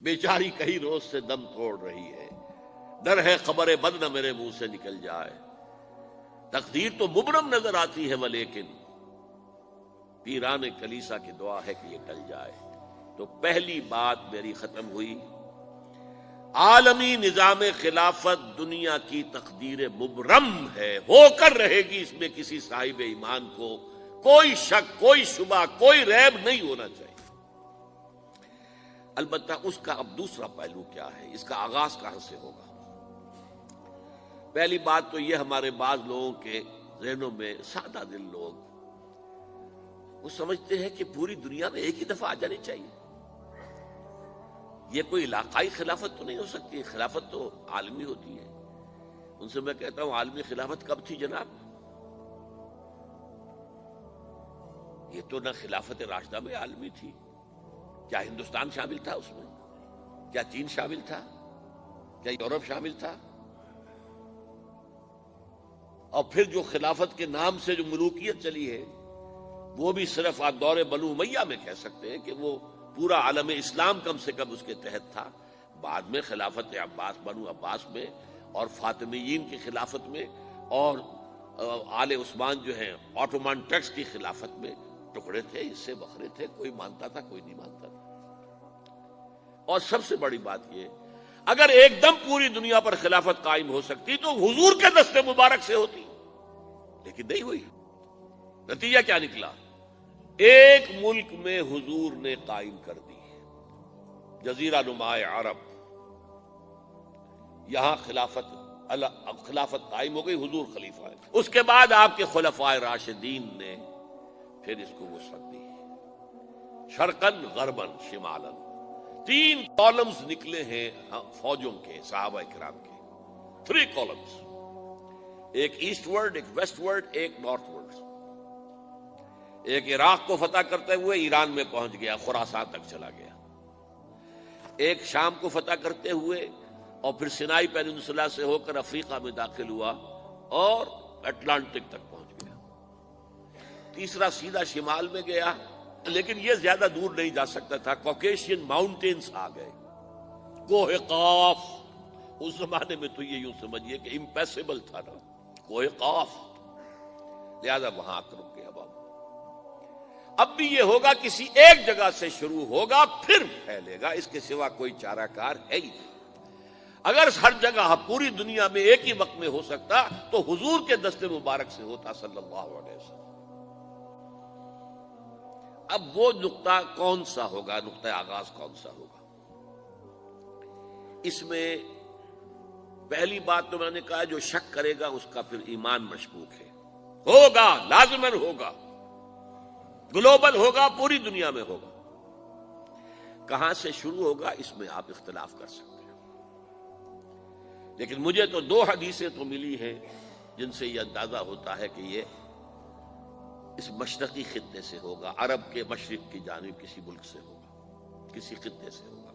بیچاری کئی روز سے دم توڑ رہی ہے، ڈر ہے خبر بد نہ میرے منہ سے نکل جائے، تقدیر تو مبرم نظر آتی ہے ولیکن پیران کلیسا کی دعا ہے کہ یہ ٹل جائے۔ تو پہلی بات میری ختم ہوئی، عالمی نظام خلافت دنیا کی تقدیر مبرم ہے، ہو کر رہے گی، اس میں کسی صاحب ایمان کو کوئی شک، کوئی شبہ، کوئی ریب نہیں ہونا چاہیے۔ البتہ اس کا اب دوسرا پہلو کیا ہے، اس کا آغاز کہاں سے ہوگا؟ پہلی بات تو یہ، ہمارے بعض لوگوں کے ذہنوں میں، سادہ دل لوگ وہ سمجھتے ہیں کہ پوری دنیا میں ایک ہی دفعہ آ جانی چاہیے، یہ کوئی علاقائی خلافت تو نہیں ہو سکتی، خلافت تو عالمی ہوتی ہے۔ ان سے میں کہتا ہوں عالمی خلافت کب تھی جناب؟ یہ تو نہ خلافت راشدہ میں عالمی تھی، کیا ہندوستان شامل تھا اس میں؟ کیا چین شامل تھا؟ کیا یورپ شامل تھا؟ اور پھر جو خلافت کے نام سے جو ملوکیت چلی ہے وہ بھی صرف آپ دور بنو امیہ میں کہہ سکتے ہیں کہ وہ پورا عالم اسلام کم سے کم اس کے تحت تھا۔ بعد میں خلافت عباس، بنو عباس میں اور فاطمیین کی خلافت میں اور آل عثمان جو ہیں آٹومان ٹرکس کی خلافت میں ٹکڑے تھے، اس سے بکھرے تھے، کوئی مانتا تھا کوئی نہیں مانتا تھا۔ اور سب سے بڑی بات یہ، اگر ایک دم پوری دنیا پر خلافت قائم ہو سکتی تو حضور کے دست مبارک سے ہوتی، لیکن نہیں ہوئی۔ نتیجہ کیا نکلا؟ ایک ملک میں حضور نے قائم کر دی، جزیرہ نما عرب، یہاں خلافت قائم ہو گئی، حضور خلیفہ ہے۔ اس کے بعد آپ کے خلفائے راشدین نے پھر اس کو وسعت دی، شرقاً غرباً شمالاً، 3 کالمز نکلے ہیں فوجوں کے، صحابہ کرام کے، 3 کالمز، ایک ایسٹ ورڈ، ایک ویسٹ ورڈ، ایک نارتھ ورڈ۔ ایک عراق کو فتح کرتے ہوئے ایران میں پہنچ گیا، خراسان تک چلا گیا، ایک شام کو فتح کرتے ہوئے اور پھر سینائی پیننسولا سے ہو کر افریقہ میں داخل ہوا اور اٹلانٹک تک پہنچ گیا، تیسرا سیدھا شمال میں گیا، لیکن یہ زیادہ دور نہیں جا سکتا تھا، کوکیشین ماؤنٹینز آ گئے، کوہ قاف، اس زمانے میں تو یہ یوں سمجھیے کہ امپیسیبل تھا نا کوہ قاف، لہذا وہاں آ کر رک گیا بابا۔ اب بھی یہ ہوگا، کسی ایک جگہ سے شروع ہوگا پھر پھیلے گا، اس کے سوا کوئی چارہ کار ہے ہی نہیں۔ اگر ہر جگہ پوری دنیا میں ایک ہی وقت میں ہو سکتا تو حضور کے دست مبارک سے ہوتا صلی اللہ علیہ وسلم۔ اب وہ نقطہ کون سا ہوگا، نقطہ آغاز کون سا ہوگا؟ اس میں پہلی بات تو میں نے کہا، جو شک کرے گا اس کا پھر ایمان مشکوک ہے، ہوگا، لازماً ہوگا، گلوبل ہوگا، پوری دنیا میں ہوگا۔ کہاں سے شروع ہوگا اس میں آپ اختلاف کر سکتے ہیں، لیکن مجھے تو 2 حدیثیں تو ملی ہیں جن سے یہ اندازہ ہوتا ہے کہ یہ اس مشرقی خطے سے ہوگا، عرب کے مشرق کی جانب کسی ملک سے ہوگا، کسی خطے سے ہوگا۔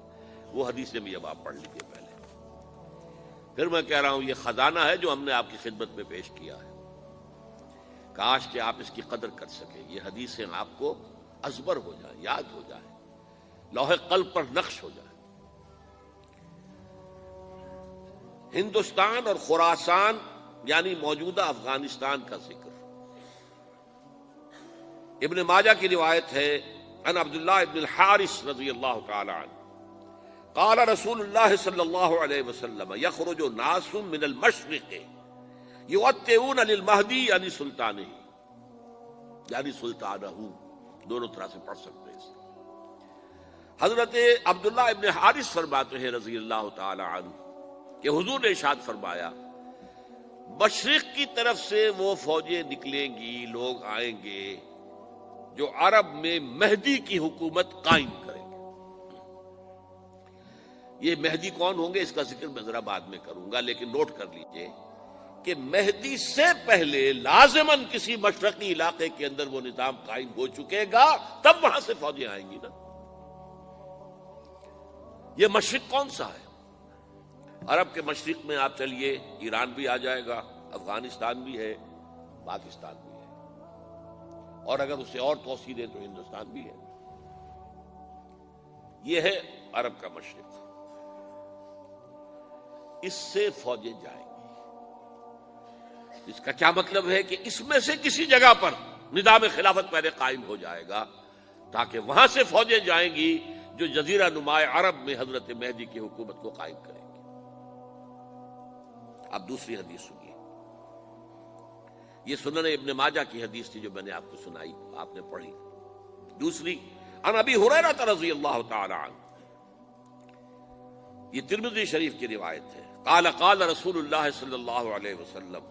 وہ حدیثیں بھی اب آپ پڑھ لیجیے پہلے، پھر میں کہہ رہا ہوں یہ خزانہ ہے جو ہم نے آپ کی خدمت میں پیش کیا ہے، کاش کہ آپ اس کی قدر کر سکیں، یہ حدیثیں آپ کو ازبر ہو جائیں، یاد ہو جائیں، لوح قلب پر نقش ہو جائیں۔ ہندوستان اور خراسان یعنی موجودہ افغانستان کا ذکر، ابن ماجہ کی روایت ہے، عن عبداللہ ابن الحارث رضی اللہ تعالی عنہ قال رسول اللہ صلی اللہ علیہ وسلم یخرج ناس من المشرق یوطئون للمہدی یعنی سلطانہ، یعنی سلطانہ، دونوں طرح سے پڑھ سکتے ہیں۔ حضرت عبداللہ ابن حارث فرماتے ہیں رضی اللہ تعالی عنہ کہ حضور نے ارشاد فرمایا، مشرق کی طرف سے وہ فوجیں نکلیں گی، لوگ آئیں گے جو عرب میں مہدی کی حکومت قائم کریں گے۔ یہ مہدی کون ہوں گے اس کا ذکر میں ذرا بعد میں کروں گا، لیکن نوٹ کر لیجئے کہ مہدی سے پہلے لازماً کسی مشرقی علاقے کے اندر وہ نظام قائم ہو چکے گا، تب وہاں سے فوجیں آئیں گی نا۔ یہ مشرق کون سا ہے؟ عرب کے مشرق میں آپ چلیے، ایران بھی آ جائے گا، افغانستان بھی ہے، پاکستان بھی ہے، اور اگر اسے اور توسیع دیں تو ہندوستان بھی ہے۔ یہ ہے عرب کا مشرق، اس سے فوجیں جائیں گی۔ اس کا کیا مطلب ہے کہ اس میں سے کسی جگہ پر نظام خلافت پہلے قائم ہو جائے گا تاکہ وہاں سے فوجیں جائیں گی جو جزیرہ نما عرب میں حضرت مہدی کی حکومت کو قائم کریں گی۔ اب دوسری حدیث سنیے، یہ سنن ابن ماجہ کی حدیث تھی جو میں نے آپ کو سنائی، آپ نے پڑھی۔ دوسری، عن ابی ہریرہ رضی اللہ تعالی عنہ، یہ ترمذی شریف کی روایت ہے، قال قال رسول اللہ صلی اللہ علیہ وسلم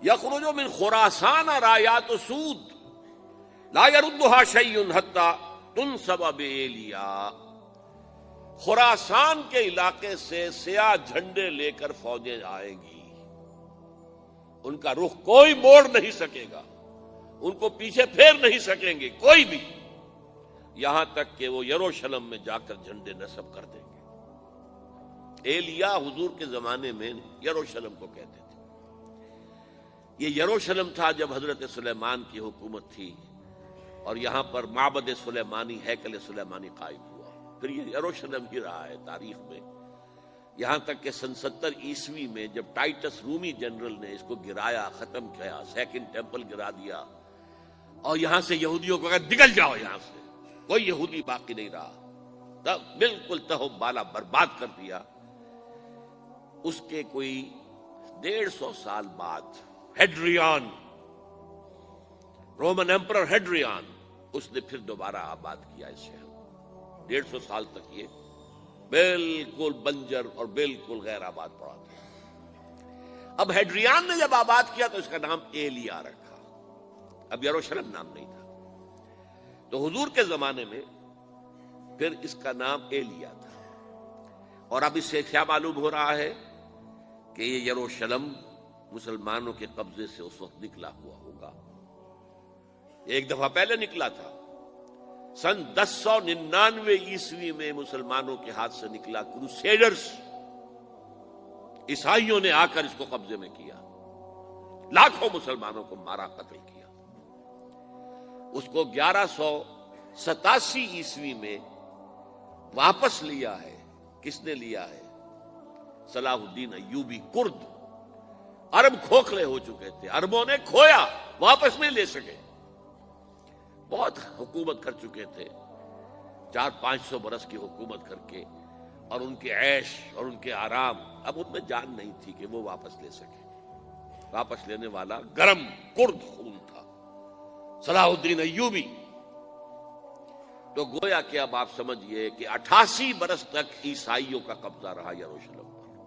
یخرج من خراسان رایات سود لا يردها شیء حتی تنصب بإیلیا۔ خراسان کے علاقے سے سیاہ جھنڈے لے کر فوجیں آئیں گی، ان کا رخ کوئی موڑ نہیں سکے گا، ان کو پیچھے پھیر نہیں سکیں گے کوئی بھی، یہاں تک کہ وہ یروشلم میں جا کر جھنڈے نصب کر دیں گے۔ ایلیا حضور کے زمانے میں یروشلم کو کہتے تھے۔ یہ یروشلم تھا جب حضرت سلیمان کی حکومت تھی اور یہاں پر معبد سلیمانی، ہیکل سلیمانی قائم ہوا، پھر یہ یروشلم ہی رہا ہے تاریخ میں، یہاں تک کہ سن 70 عیسوی میں جب ٹائٹس رومی جنرل نے اس کو گرایا، ختم کیا، سیکنڈ ٹیمپل گرا دیا اور یہاں سے یہودیوں کو کہا نکل جاؤ یہاں سے، کوئی یہودی باقی نہیں رہا، تب بالکل تہو بالا برباد کر دیا۔ اس کے کوئی 150 سال بعد ہیڈریان، رومن ایمپرر ہیڈریان، اس نے پھر دوبارہ آباد کیا اس شہر کو۔ 150 سال تک یہ بالکل بنجر اور بالکل غیر آباد پڑا تھا۔ اب ہیڈریان نے جب آباد کیا تو اس کا نام ایلیا رکھا، اب یروشلم نام نہیں تھا۔ تو حضور کے زمانے میں پھر اس کا نام ایلیا تھا، اور اب اس سے کیا معلوم ہو رہا ہے کہ یہ یروشلم مسلمانوں کے قبضے سے اس وقت نکلا ہوا ہوگا۔ ایک دفعہ پہلے نکلا تھا، سن 1099 عیسوی میں مسلمانوں کے ہاتھ سے نکلا، کروسیڈرز عیسائیوں نے آ کر اس کو قبضے میں کیا، لاکھوں مسلمانوں کو مارا، قتل کیا۔ اس کو 1187 عیسوی میں واپس لیا ہے۔ کس نے لیا ہے؟ صلاح الدین ایوبی، کرد۔ عرب کھوکھلے ہو چکے تھے، عربوں نے کھویا، واپس نہیں لے سکے، بہت حکومت کر چکے تھے، 400-500 برس کی حکومت کر کے، اور ان کے عیش اور ان کے آرام، اب ان میں جان نہیں تھی کہ وہ واپس لے سکے۔ واپس لینے والا گرم کرد خون تھا، صلاح الدین ایوبی۔ تو گویا کہ اب آپ سمجھئے کہ 88 برس تک عیسائیوں کا قبضہ رہا یروشلم پر۔